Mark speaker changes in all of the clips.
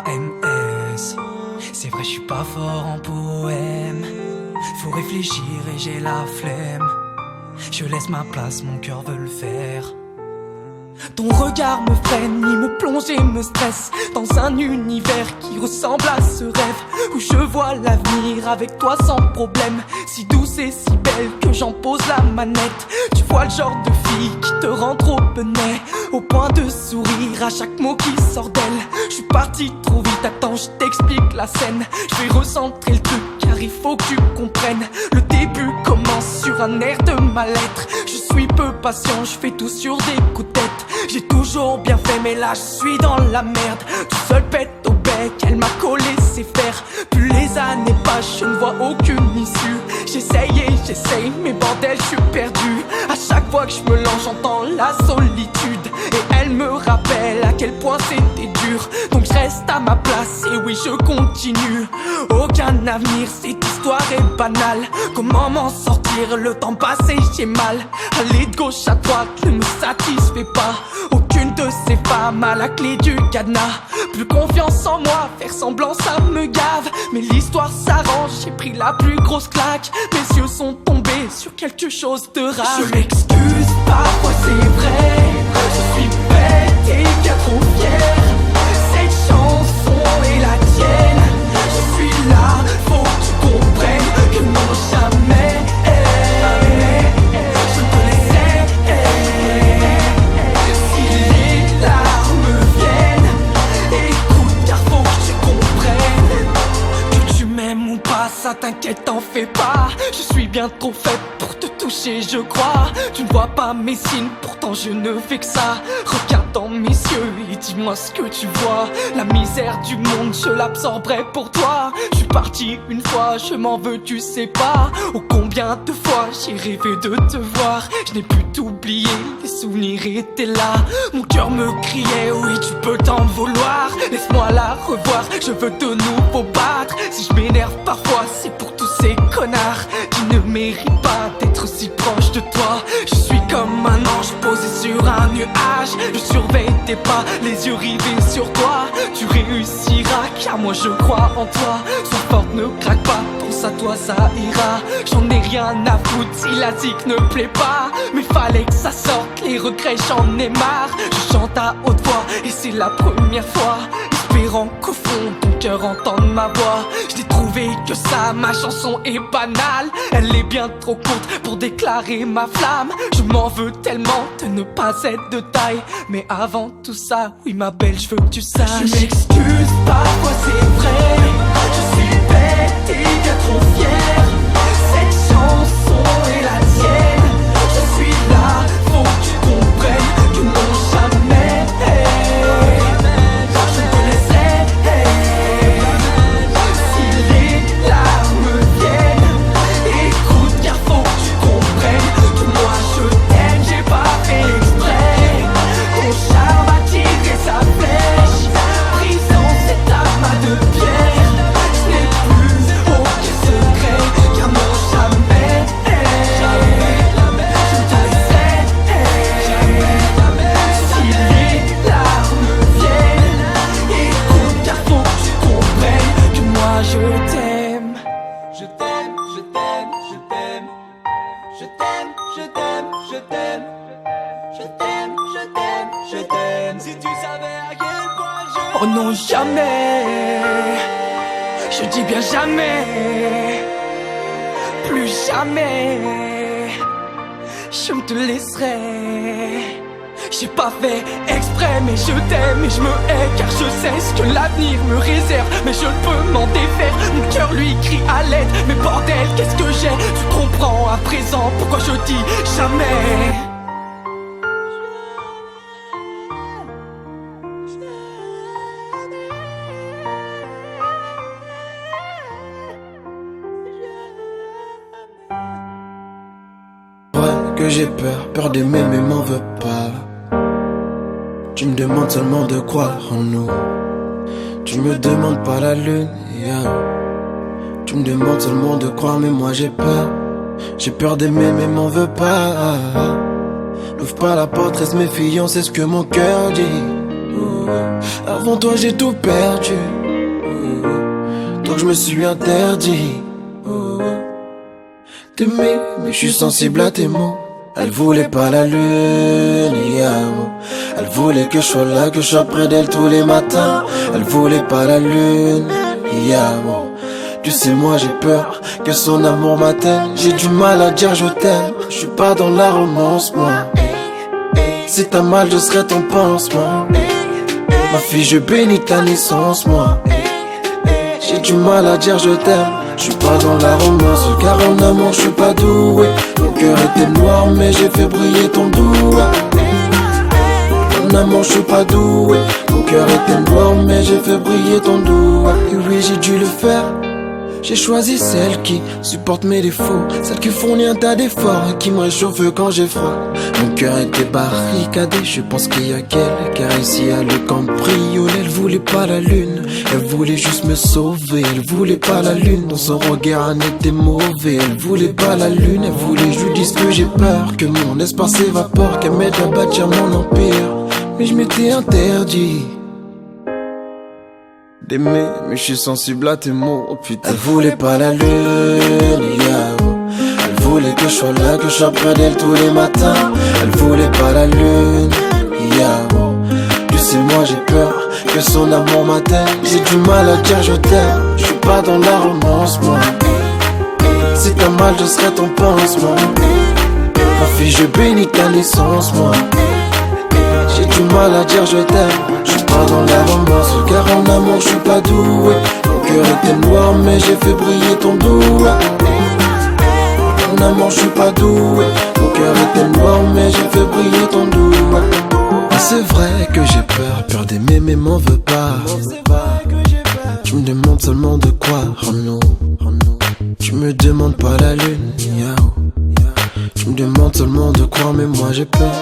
Speaker 1: AMS. C'est vrai, je suis pas fort en poème. Faut réfléchir et j'ai la flemme. Je laisse ma place, mon cœur veut le faire. Ton regard me freine, il me plonge et me stresse dans un univers qui ressemble à ce rêve où je vois l'avenir avec toi sans problème. Si douce et si belle que j'en pose la manette. Tu vois le genre de fille qui te rend trop benet, au point de sourire à chaque mot qui sort d'elle. Je suis parti trop vite, attends je t'explique la scène. Je vais recentrer le truc car il faut que tu comprennes. Le début commence sur un air de mal-être. Je suis peu patient, je fais tout sur des coups de tête. J'ai toujours bien fait mais là je suis dans la merde. Tout seul pète au bec, elle m'a collé ses fers. Plus les années passent, je ne vois aucune issue. J'essaye et j'essaye, mais bordel je suis perdu. À chaque fois que je me lance j'entends la solitude. Et elle me rappelle à quel point c'était dur. Donc je reste à ma place et oui je continue. Aucun avenir, cette histoire est banale. Comment m'en sortir, le temps passé j'ai mal. Aller de gauche à droite ne me satisfait pas. Aucune de ces femmes a la clé du cadenas. Plus confiance en moi, faire semblant ça me gave. Mais l'histoire s'arrange, j'ai pris la plus grosse claque. Mes yeux sont tombés sur quelque chose de rare. Je m'excuse, parfois c'est vrai. Je suis bête et bien trop fier. Cette chanson est la tienne. Je suis là, faut que tu comprennes que non jamais je te laisserai. Si les larmes viennent, écoute car faut que tu comprennes. Que tu m'aimes ou pas, ça t'inquiète, t'en fais pas. Je suis bien trop faible pour te toucher, je crois. Tu ne vois pas mes signes, pourtant je ne fais que ça. Regarde dans mes yeux et dis-moi ce que tu vois. La misère du monde, je l'absorberai pour toi. Je suis parti une fois, je m'en veux, tu sais pas. Oh combien de fois j'ai rêvé de te voir. Je n'ai pu t'oublier, les souvenirs étaient là. Mon cœur me criait, oui tu peux t'en vouloir. Laisse-moi la revoir, je veux de nouveau battre. Si je m'énerve parfois, c'est pour tous ces connards qui ne méritent pas d'être si proche de toi. Je suis comme un ange posé sur un nuage. Je surveille tes pas, les yeux rivés sur toi. Tu réussiras car moi je crois en toi. Sois forte, ne craque pas, pense à toi ça ira. J'en ai rien à foutre si la zik ne plaît pas. Mais fallait que ça sorte, les regrets j'en ai marre. Je chante à haute voix et c'est la première fois. Espérant qu'au fond ton cœur entende ma voix. Je t'ai trouvé que ça, ma chanson est banale. Elle est bien trop courte pour déclarer ma flamme. Je m'en veux tellement de ne pas être de taille. Mais avant tout ça, oui ma belle, je veux que tu saches. Je m'excuse, parfois c'est vrai. Je suis bête et bien trop fier. Cette chanson est la tienne. Je suis là, faut que tu comprennes que non jamais je te laisserai. Si les larmes viennent, écoute car faut que tu comprennes que moi je t'aime, j'ai pas fait exprès. Ton charme a tiré sa flèche, brisant cette arme de pierre. Je n'ai plus aucun secret, car non jamais je te laisserai. Si les larmes viennent, écoute car faut que tu comprennes que moi je t'aime. Je t'aime, je t'aime, je t'aime. Je t'aime, je t'aime, je t'aime. Je t'aime, je t'aime, je t'aime. Si tu savais à quel point je... Oh non jamais, je dis bien jamais. Plus jamais je ne te laisserai. J'ai pas fait exprès mais je t'aime et je me hais car je sais ce que l'avenir me réserve. Mais je ne peux m'en défaire, mon cœur lui crie à l'aide. Mais bordel qu'est-ce que j'ai, tu comprends à présent pourquoi je dis jamais.
Speaker 2: Ouais, que j'ai peur d'aimer mais m'en veux pas. Tu me demandes seulement de croire en nous. Tu me demandes pas la lune, yeah. Tu me demandes seulement de croire mais moi j'ai peur. J'ai peur d'aimer mais m'en veux pas. N'ouvre pas la porte, reste méfiant, c'est ce que mon cœur dit. Avant toi j'ai tout perdu. Donc je me suis interdit d'aimer, mais je suis sensible à tes mots. Elle voulait pas la lune, elle voulait que je sois là, que je sois près d'elle tous les matins. Elle voulait pas la lune, tu sais moi j'ai peur que son amour m'atteigne. J'ai du mal à dire je t'aime, je suis pas dans la romance moi. Si t'as mal je serai ton pansement. Ma fille je bénis ta naissance moi. J'ai du mal à dire je t'aime, je suis pas dans la romance. Car en amour je suis pas doué. Mon cœur était noir mais j'ai fait briller ton doigt. En amour je suis pas doué. Mon cœur était noir mais j'ai fait briller ton doigt. Et oui j'ai dû le faire. J'ai choisi celle qui supporte mes défauts, celle qui fournit un tas d'efforts et qui me réchauffe quand j'ai froid. Mon cœur était barricadé, je pense qu'il y a qu'elle, car ici à le cambriolé. Elle voulait pas la lune, elle voulait juste me sauver. Elle voulait pas la lune, dans son regard un était mauvais. Elle voulait pas la lune, elle voulait je lui dise que j'ai peur, que mon espoir s'évapore, qu'elle m'aide à bâtir mon empire. Mais je m'étais interdit d'aimer, mais je suis sensible à tes mots, oh putain. Elle voulait pas la lune, elle voulait que je sois là, que je sois près d'elle tous les matins. Elle voulait pas la lune, tu sais moi j'ai peur que son amour m'atteigne. J'ai du mal à dire je t'aime, je suis pas dans la romance moi. Si t'as mal je serai ton pansement. Ma fille je bénis ta naissance moi. J'ai du mal à dire je t'aime, je suis pas dans la romance. Car en amour je suis pas doué. Mon cœur était noir mais j'ai fait briller ton doigt. En amour je suis pas doué. Mon cœur était noir mais j'ai fait briller ton doigt. Et c'est vrai que j'ai peur d'aimer mais m'en veux pas. Tu me demandes seulement de quoi, oh non. Tu me demandes pas la lune, tu me demandes seulement de quoi, mais moi j'ai peur.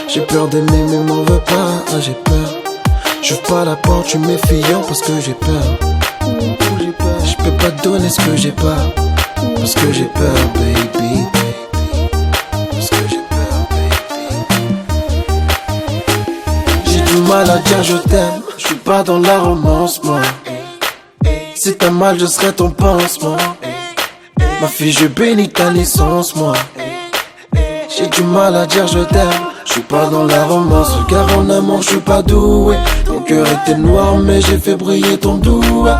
Speaker 2: J'ai peur d'aimer mais m'en veux pas, j'ai peur. J'ouvre pas la porte, je suis méfiant parce que j'ai peur. Je peux pas te donner ce que j'ai pas, parce que j'ai peur baby. Parce que j'ai peur baby. J'ai du mal à dire je t'aime, je suis pas dans la romance moi. Si t'as mal je serai ton pansement. Ma fille je bénis ta naissance moi. J'ai du mal à dire je t'aime, je suis pas dans la romance. Car en amour je suis pas doué. Mon cœur était noir mais j'ai fait briller ton doigt.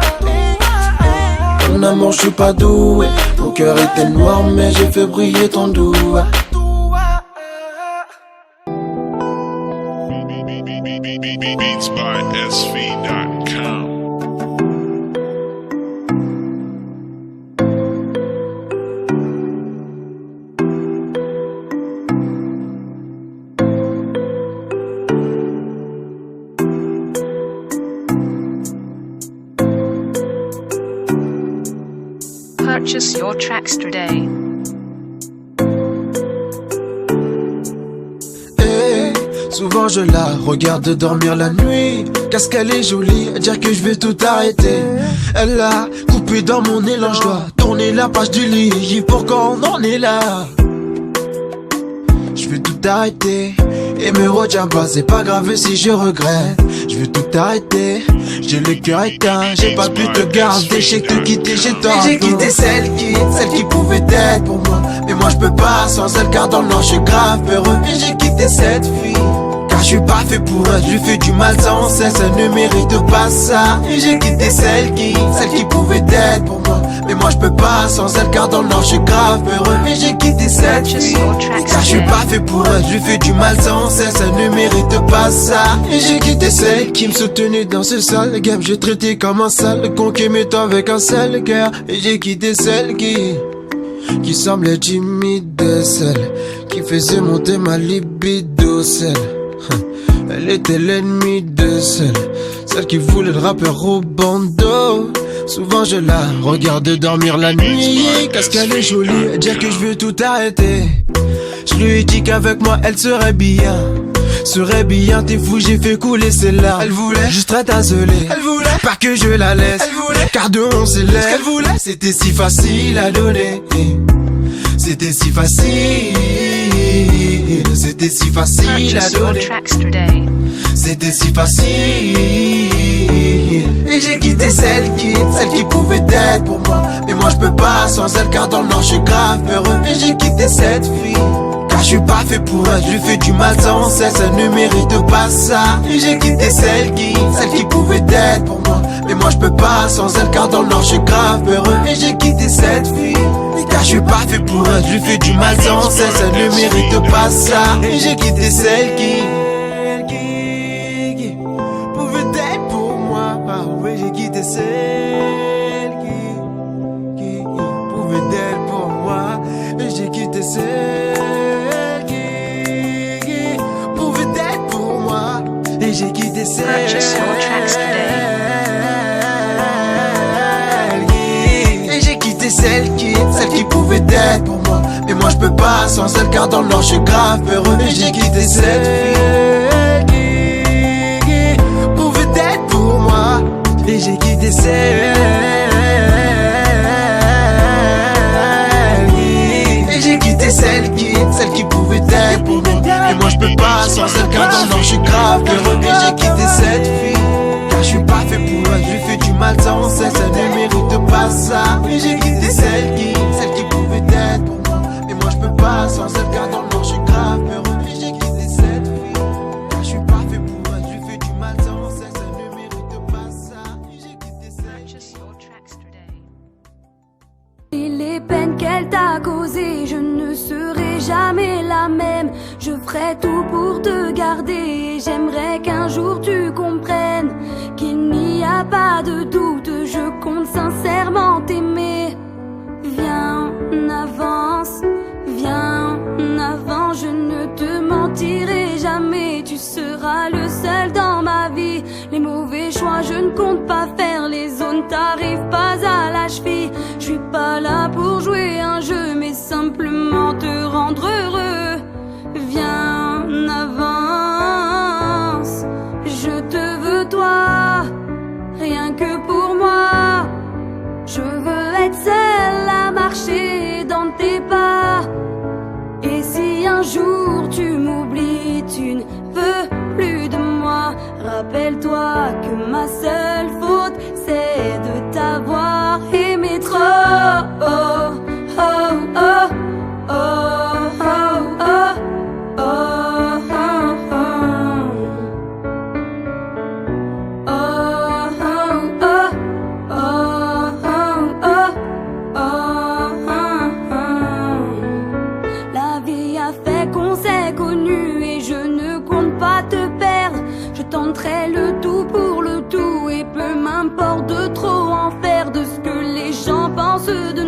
Speaker 2: En amour je suis pas doué. Mon cœur était noir mais j'ai fait briller ton doigt.
Speaker 3: Beatsbysv.com.
Speaker 4: Purchase your tracks today.
Speaker 2: Hey, souvent je la regarde dormir la nuit. Qu'est-ce qu'elle est jolie, à dire que je vais tout arrêter. Elle a coupé dans mon élan, je dois tourner la page du livre. Pourquoi on en est là? Je vais tout arrêter et me retiens pas, c'est pas grave si je regrette. Je vais tout arrêter, j'ai le cœur éteint. J'ai pas pu te garder, j'ai te quitté, j'ai tort. J'ai quitté celle qui pouvait être pour moi. Mais moi je peux pas sans elle car dans le nord je suis grave peureux. Et j'ai quitté cette fille car je suis pas fait pour elle, je lui fais du mal sans cesse, elle ne mérite pas ça. Et j'ai quitté celle qui pouvait être pour moi. Mais moi je peux pas sans elle car dans le nord je suis grave peureux. Mais j'ai quitté cette fille car je suis pas fait pour elle, je lui fais du mal sans cesse, elle ne mérite pas ça. Et j'ai quitté celle qui me soutenait dans ce sale game. J'ai traité comme un sale con qui m'est avec un sale cœur. Et j'ai quitté celle qui semblait timide, celle qui faisait monter ma libido, celle elle était l'ennemie de celle qui voulait le rappeur au bandeau. Souvent je la regarde dormir la nuit. Qu'est-ce qu'elle est jolie, dire que je veux tout arrêter. Je lui ai dit qu'avec moi elle serait bien. T'es fou, j'ai fait couler ses larmes. Elle voulait juste être isolée, elle voulait pas que je la laisse, elle voulait car de on s'élève. Ce qu'elle voulait, c'était si facile à donner. C'était si facile, c'était si facile à
Speaker 4: Purchase your
Speaker 2: donner.
Speaker 4: tracks today.
Speaker 2: C'était si facile. Et j'ai quitté celle qui pouvait être pour moi. Mais moi je peux pas sans elle, car dans le nord je suis grave heureux. Et j'ai quitté cette fille, car je suis pas fait pour elle. Je lui fais du mal sans cesse, elle ne mérite pas ça. Et j'ai quitté celle qui pouvait être pour moi. Mais moi je peux pas sans elle, car dans le nord je suis grave heureux. Et j'ai quitté cette fille, car je suis pas fait pour elle. Je lui fais du mal sans cesse, elle ne mérite pas ça. Et j'ai quitté celle qui pouvait être pour moi. Ah oui, j'ai quitté celle qui pouvait être pour moi. Et j'ai quitté celle qui pouvait être pour moi. Et j'ai quitté celle
Speaker 4: Purchase your tracks today.
Speaker 2: Et j'ai quitté celle qui pouvait être pour moi. Mais moi je peux pas sans elle, car dans le nord je suis grave heureux. Et j'ai quitté cette fille qui pouvait être pour moi. Et j'ai quitté celle et j'ai quitté celle qui pouvait être pour moi. Mais moi je peux pas sans elle, car dans le nord je suis grave heureux. Et j'ai quitté cette fille, car je suis pas fait pour elle. Je lui fais du mal sans cesse, elle ne mérite pas ça. Et j'ai quitté celle qui pouvait être pour moi. Mais moi je peux pas sans elle, car dans le nord je suis grave heureux. Et j'ai quitté cette fille, car je suis pas fait pour elle. Je lui fais du mal sans cesse, elle ne mérite pas ça. Et j'ai quitté celle
Speaker 4: Purchase your tracks today.
Speaker 5: Et les peines qu'elle t'a causées, je ne serai jamais la même. Je ferai tout pour te garder. J'aimerais qu'un jour tu comprennes qu'il n'y a pas de doute. Je compte sincèrement t'aimer. Viens, avance, viens avant. Je ne te mentirai jamais. Tu seras le seul dans ma vie. Les mauvais choix, je ne compte pas faire. Les zones t'arrivent pas à la cheville. Je suis pas là pour jouer un jeu, mais simplement te rendre heureux. Viens, avance. Je te veux toi, rien que pour moi. Je veux être seule à marcher dans tes pas. Et si un jour tu m'oublies, tu ne veux plus de moi. Rappelle-toi que ma seule faute, c'est de t'avoir aimé trop. Oh, oh, oh, oh, oh, oh, oh, oh, oh. La vie a fait qu'on s'est connus et je ne compte pas te perdre. Je tenterai le tout pour le tout et peu m'importe de trop en faire de ce que les gens pensent de